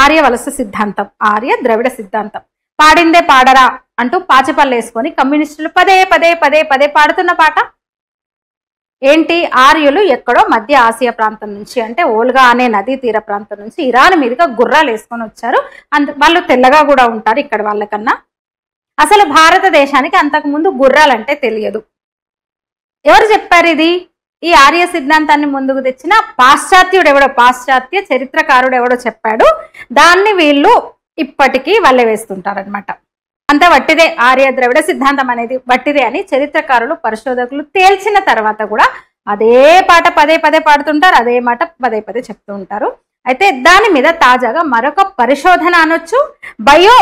ఆర్య వలస సిద్ధాంతం, ఆర్య ద్రవిడ సిద్ధాంతం. పాడిందే పాడరా అంటూ పాచిపళ్ళు వేసుకొని కమ్యూనిస్టులు పదే పదే పదే పదే పాడుతున్న పాట ఏంటి? ఆర్యులు ఎక్కడో మధ్య ఆసియా ప్రాంతం నుంచి, అంటే ఓల్గా అనే నదీ తీర ప్రాంతం నుంచి ఇరాన్ మీదుగా గుర్రాలు వేసుకొని వచ్చారు. వాళ్ళు తెల్లగా కూడా ఉంటారు ఇక్కడ వాళ్ళకన్నా. అసలు భారతదేశానికి అంతకుముందు గుర్రాలంటే తెలియదు. ఎవరు చెప్పారు ఇది? ఈ ఆర్య సిద్ధాంతాన్ని ముందుకు తెచ్చిన పాశ్చాత్యుడు ఎవడో, పాశ్చాత్య చరిత్రకారుడు ఎవడో చెప్పాడు. దాన్ని వీళ్ళు ఇప్పటికీ వల్లె వేస్తుంటారనమాట. అంత వట్టిదే, ఆర్య ద్రవిడ సిద్ధాంతం అనేది వట్టిదే అని చరిత్రకారులు పరిశోధకులు తేల్చిన తర్వాత కూడా అదే పాట పదే పదే పాడుతుంటారు, అదే మాట పదే పదే చెప్తూ ఉంటారు. అయితే దాని మీద తాజాగా మరొక పరిశోధన అనొచ్చు. బయో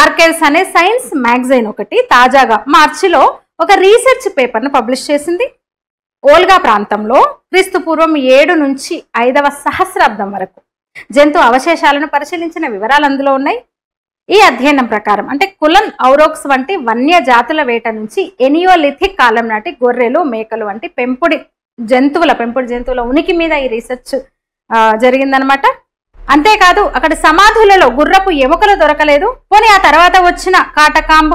ఆర్కైవ్స్ అనే సైన్స్ మ్యాగజైన్ ఒకటి తాజాగా మార్చిలో ఒక రీసెర్చ్ పేపర్ను పబ్లిష్ చేసింది. ఓల్గా ప్రాంతంలో క్రీస్తుపూర్వం 7 నుంచి 5వ సహస్రాబ్దం వరకు జంతు అవశేషాలను పరిశీలించిన వివరాలు అందులో ఉన్నాయి. ఈ అధ్యయనం ప్రకారం అంటే కులన్ ఔరోక్స్ వంటి వన్య జాతుల వేట నుంచి ఎనియోలిథిక్ కాలం నాటి గొర్రెలు, మేకలు వంటి పెంపుడు జంతువుల ఉనికి మీద ఈ రీసెర్చ్ జరిగిందనమాట. అంతేకాదు అక్కడ సమాధులలో గుర్రపు ఎముకలు దొరకలేదు. పోనీ ఆ తర్వాత వచ్చిన కాటకాంబ్,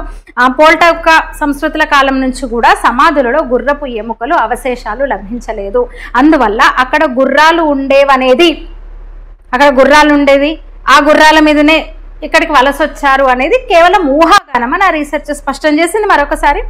పోల్టౌకా సంస్కృతుల కాలం నుంచి కూడా సమాధులలో గుర్రపు ఎముకలు అవశేషాలు లభించలేదు. అందువల్ల అక్కడ గుర్రాలు ఉండేవనేది, అక్కడ గుర్రాలు ఉండేది, ఆ గుర్రాల మీదనే ఇక్కడికి వలస వచ్చారు అనేది కేవలం ఊహాగానం అని ఆ రీసెర్చ్ స్పష్టం చేసింది మరొకసారి.